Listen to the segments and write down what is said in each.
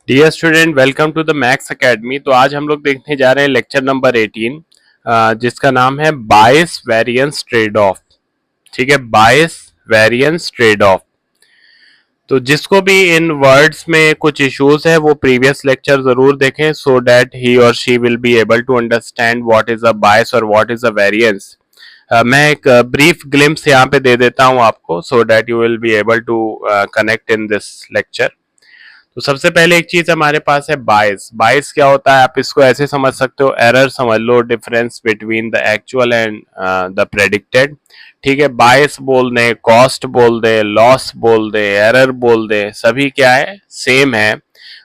Dear student, welcome to the Max Academy. तो आज हम लोग देखने जा रहे हैं लेक्चर नंबर 18, जिसका नाम है बायस वेरिएंस ट्रेड ऑफ। ठीक है, बायस वेरिएंस ट्रेड ऑफ। तो जिसको भी इन वर्ड्स में कुछ इश्यूज है वो प्रीवियस लेक्चर जरूर देखें, सो दैट ही और she will be able to understand what is a bias और व्हाट इज अ वेरिएंस। मैं एक ब्रीफ ग्लिम्स यहाँ पे दे देता हूँ आपको, so that you will be able to connect in this lecture. तो सबसे पहले एक चीज हमारे पास है बायस। बायस क्या होता है, आप इसको ऐसे समझ सकते हो, एरर समझ लो, difference between the actual and the predicted. ठीक है, बायस बोल दे, कॉस्ट बोल दे, लॉस बोल दे, एरर बोल दे, सभी क्या है, सेम है।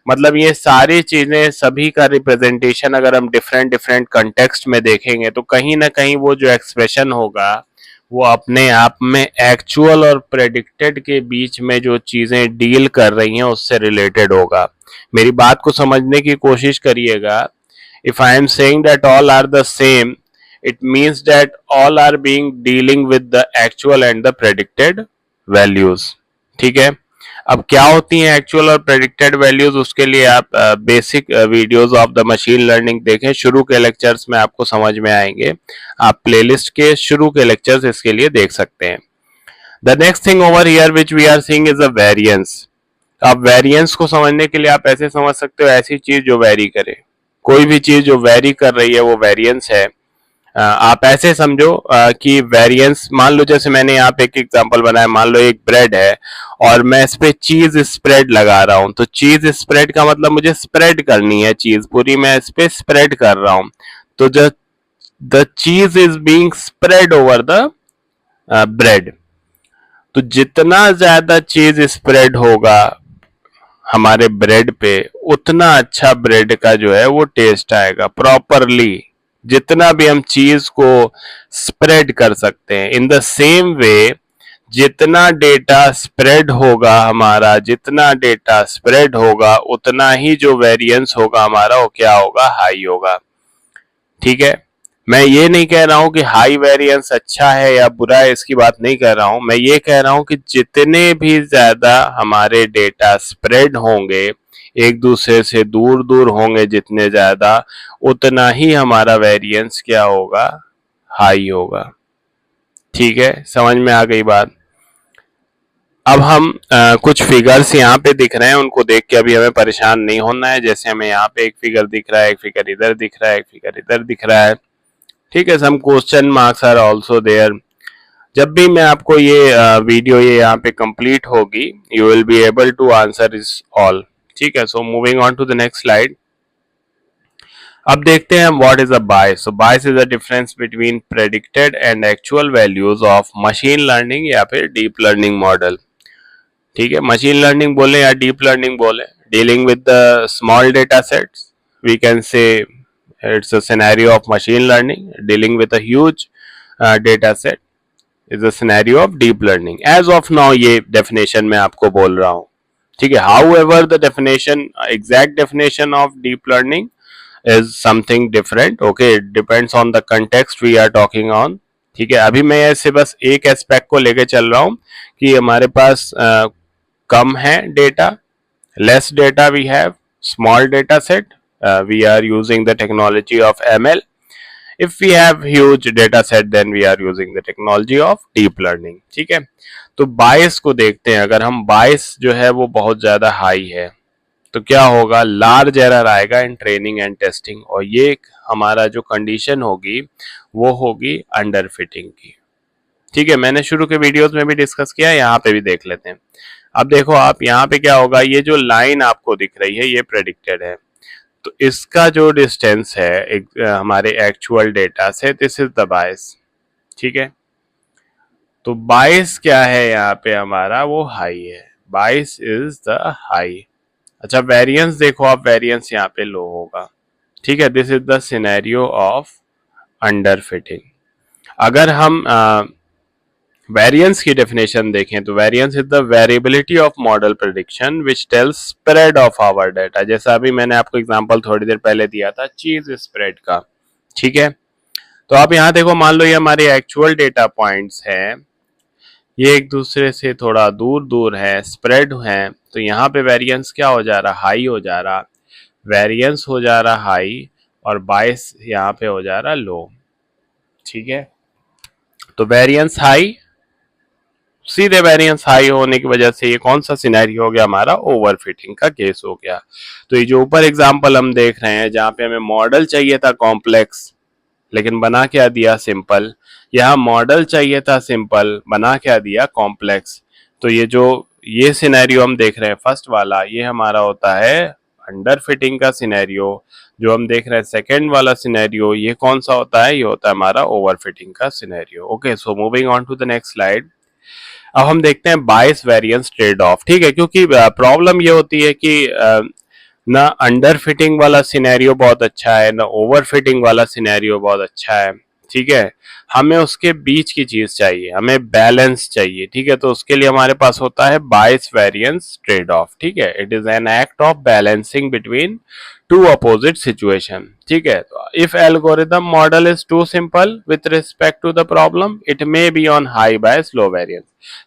मतलब ये सारी चीजें, सभी का रिप्रेजेंटेशन अगर हम डिफरेंट डिफरेंट कंटेक्स्ट में देखेंगे तो कहीं ना कहीं वो जो एक्सप्रेशन होगा वो अपने आप में एक्चुअल और प्रेडिक्टेड के बीच में जो चीजें डील कर रही हैं उससे रिलेटेड होगा। मेरी बात को समझने की कोशिश करिएगा। If I am saying that all are the same, it means that all are being dealing with the actual and the predicted values। ठीक है, अब क्या होती हैं एक्चुअल और प्रेडिक्टेड वैल्यूज, उसके लिए आप basic videos of the machine learning देखें। शुरू के लेक्चर्स में आपको समझ में आएंगे, आप प्लेलिस्ट के शुरू के लेक्चर्स इसके लिए देख सकते हैं। The next thing over here which we are seeing is a variance. अब वेरिएंस को समझने के लिए आप ऐसे समझ सकते हो, ऐसी चीज जो वेरी करे, कोई भी चीज जो वेरी कर रही है वो वेरिएंस है। आप ऐसे समझो कि वेरिएंस, मान लो जैसे मैंने यहाँ पे एक एग्जांपल बनाया, मान लो एक ब्रेड है और मैं इस पे चीज स्प्रेड लगा रहा हूँ। तो चीज स्प्रेड का मतलब मुझे स्प्रेड करनी है, चीज पूरी मैं इस पे स्प्रेड कर रहा हूँ। तो द चीज is being spread over the bread. तो जितना ज्यादा चीज स्प्रेड होगा हमारे ब्रेड पे, उतना अच्छा ब्रेड का जो है वो टेस्ट आएगा प्रॉपरली। जितना भी हम चीज को स्प्रेड कर सकते हैं, इन द सेम वे जितना डेटा स्प्रेड होगा हमारा, जितना डेटा स्प्रेड होगा उतना ही जो वेरिएंस होगा हमारा वो क्या होगा, हाई होगा। ठीक है, मैं ये नहीं कह रहा हूं कि हाई वेरिएंस अच्छा है या बुरा है, इसकी बात नहीं कर रहा हूं। मैं ये कह रहा हूं कि जितने भी ज्यादा हमारे डेटा स्प्रेड होंगे, एक दूसरे से दूर दूर होंगे जितने ज्यादा, उतना ही हमारा वेरिएंस क्या होगा, हाई होगा। ठीक है, समझ में आ गई बात। अब हम कुछ फिगर्स यहाँ पे दिख रहे हैं, उनको देख के अभी हमें परेशान नहीं होना है। जैसे हमें यहाँ पे एक फिगर दिख रहा है, एक फिगर इधर दिख रहा है, एक फिगर इधर दिख रहा है। ठीक है, some question marks are also there. जब भी मैं आपको ये वीडियो ये यहाँ पे कंप्लीट होगी, you will be able to answer this all. ठीक है, so moving on to the next slide. अब देखते हैं what is a bias. So bias is a difference between predicted and actual values of machine learning या फिर deep learning model. ठीक है, machine learning बोले या डीप लर्निंग बोले, dealing with the small data sets, we can say it's a scenario of machine learning. Dealing with a huge data set is a scenario of deep learning. As of now ये definition मैं आपको बोल रहा हूँ। ठीक है, however the definition, exact definition of deep learning is something different. Okay, it depends on the context we are talking on. ठीक है, अभी मैं ऐसे बस एक एस्पेक्ट को लेके चल रहा हूँ कि हमारे पास कम है data, less data we have, small data set, we are using the technology of ML. If we have huge data set then we are using the technology of deep learning। ठीक है, तो बायस को देखते हैं। अगर हम बायस जो है वो बहुत ज्यादा हाई है तो क्या होगा, लार्ज एरर आएगा इन ट्रेनिंग एंड टेस्टिंग, और ये हमारा जो कंडीशन होगी वो होगी अंडर फिटिंग की। ठीक है, मैंने शुरू के वीडियोस में भी डिस्कस किया, यहाँ पे भी देख लेते हैं। अब देखो आप, यहाँ पे क्या होगा, ये जो लाइन आपको दिख रही है ये प्रेडिक्टेड है, तो इसका जो डिस्टेंस है हमारे एक्चुअल डेटा से, दिस इज द बायस। ठीक है, तो बायस क्या है यहाँ पे हमारा, वो हाई है, बायस इज द हाई। अच्छा, वेरिएंस देखो आप, वेरिएंस यहाँ पे लो होगा। ठीक है, this is the scenario of under fitting. अगर हम वेरिएंस की डेफिनेशन देखें तो variance is the variability of model prediction which tells spread of our data. जैसा अभी मैंने आपको एग्जांपल थोड़ी देर पहले दिया था चीज स्प्रेड का। ठीक है, तो आप यहाँ देखो, मान लो ये हमारे एक्चुअल डेटा पॉइंट्स हैं, ये एक दूसरे से थोड़ा दूर दूर है, स्प्रेड हैं, तो यहाँ पे वेरिएंस क्या हो जा रहा, हाई हो जा रहा, वेरिएंस हो जा रहा हाई और बायस यहाँ पे हो जा रहा लो। ठीक है, तो वेरिएंस हाई, सीधे वेरिएंस हाई होने की वजह से ये कौन सा सिनेरियो हो गया, हमारा ओवरफिटिंग का केस हो गया। तो ये जो ऊपर एग्जांपल हम देख रहे हैं जहां पे हमें मॉडल चाहिए था कॉम्प्लेक्स लेकिन बना क्या दिया, सिंपल। यहाँ मॉडल चाहिए था सिंपल, बना क्या दिया, कॉम्प्लेक्स। तो ये जो ये सिनेरियो हम देख रहे हैं फर्स्ट वाला, ये हमारा होता है अंडर फिटिंग का सिनेरियो। जो हम देख रहे हैं सेकेंड वाला सिनेरियो, ये कौन सा होता है, ये होता है हमारा ओवर फिटिंग का scenario. Okay, so moving on to the next slide. अब हम देखते हैं बायस वेरिएंस ट्रेड ऑफ। ठीक है, क्योंकि प्रॉब्लम ये होती है कि ना अंडर फिटिंग वाला सिनेरियो बहुत अच्छा है, ना ओवर फिटिंग वाला सिनेरियो बहुत अच्छा है। ठीक है, हमें उसके बीच की चीज चाहिए, हमें बैलेंस चाहिए। ठीक है, तो उसके लिए हमारे पास होता है बायस वेरिएंस ट्रेड ऑफ। ठीक है, it is an act of balancing between two opposite situation. ठीक है, तो if algorithm model is too simple with respect to the problem, it may be on high bias low variance.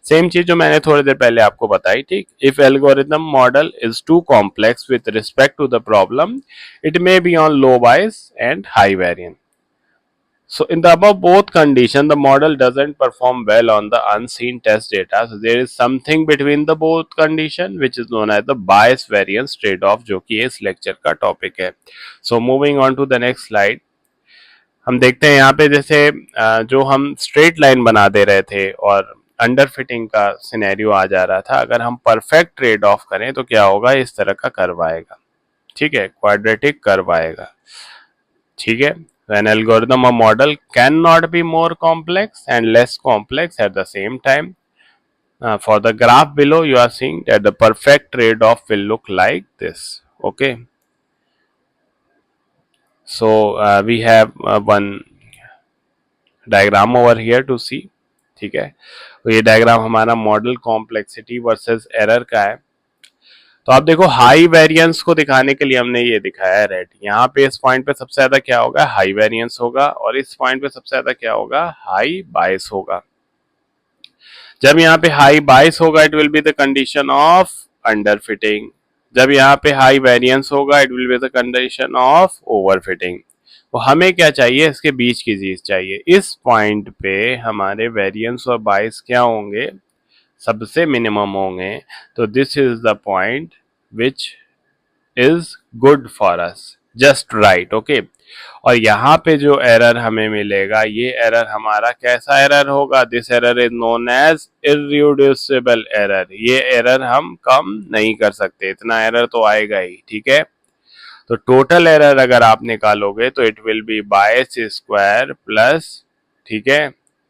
Same चीज जो मैंने थोड़ी देर पहले आपको बताई। ठीक, if algorithm model is too complex with respect to the problem, it may be on low bias and high variance. So in the above both condition, the model doesn't perform well on the unseen test data. So there is something between the both condition which is known as the bias variance trade-off, जो कि इस lecture का topic है. So moving on to the next slide, हम देखते हैं यहाँ पे जैसे जो हम स्ट्रेट लाइन बना दे रहे थे और अंडर फिटिंग का सिनेरियो आ जा रहा था, अगर हम परफेक्ट ट्रेड ऑफ करें तो क्या होगा, इस तरह का कर्व आएगा. ठीक है, क्वाड्रेटिक कर्व आएगा. ठीक है, an algorithm or model cannot be more complex and less complex at the same time. For the graph below, you are seeing that the perfect trade-off will look like this. Okay, so we have one diagram over here to see. ठीक है, तो ये diagram हमारा model complexity versus error का है. तो आप देखो, हाई वेरिएंस को दिखाने के लिए हमने ये दिखाया है रेड. यहाँ पे इस पॉइंट पे सबसे ज्यादा क्या होगा, हाई वेरिएंस होगा, और इस पॉइंट पे सबसे ज्यादा क्या होगा, हाई बायस होगा. जब यहाँ पे हाई बायस होगा, it will be the condition of under fitting. जब यहाँ पे हाई वेरिएंस होगा, it will be the condition of over fitting. तो हमें क्या चाहिए, इसके बीच की चीज चाहिए. इस पॉइंट पे हमारे वेरिएंस और बायस क्या होंगे, सबसे मिनिमम होंगे. तो this is the point which is good for us, just right. Okay, और यहाँ पे जो एरर हमें मिलेगा, ये एरर हमारा कैसा एरर होगा, this error is known as irreducible error. ये एरर हम कम नहीं कर सकते, इतना एरर तो आएगा ही. ठीक है, तो टोटल एरर अगर आप निकालोगे तो it will B bias square plus, ठीक है,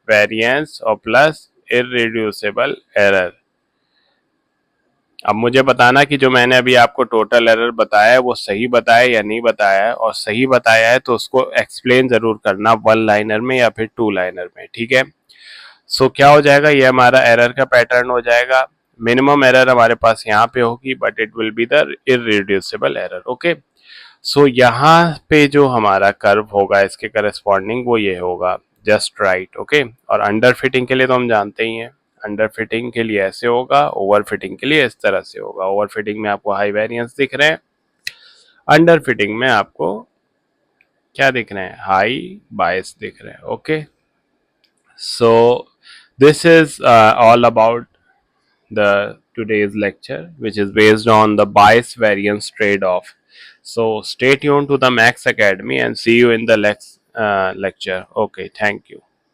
वेरिएंस और प्लस इररिड्यूसिबल एरर. अब मुझे बताना कि जो मैंने अभी आपको टोटल एरर बताया है वो सही बताया या नहीं बताया है, और सही बताया है तो उसको एक्सप्लेन जरूर करना वन लाइनर में या फिर टू लाइनर में. ठीक है, सो क्या हो जाएगा, ये हमारा एरर का पैटर्न हो जाएगा. मिनिमम एरर हमारे पास यहाँ पे होगी, but it will be the irreducible error. Okay, so यहाँ पे जो हमारा कर्व होगा इसके करस्पॉन्डिंग वो ये होगा, जस्ट राइट. ओके, और अंडर फिटिंग के लिए तो हम जानते ही हैं, अंडर फिटिंग के लिए ऐसे होगा, ओवर फिटिंग के लिए इस तरह से होगा. ओवर फिटिंग में आपको हाई वेरिएंस दिख रहे हैं, अंडर फिटिंग में आपको क्या दिख रहे हैं, हाई बायस दिख रहे हैं. Okay, so this is all about the today's lecture, which is based on the bias variance trade-off. So stay tuned to the Max Academy and see you in the next lecture. Okay, thank you.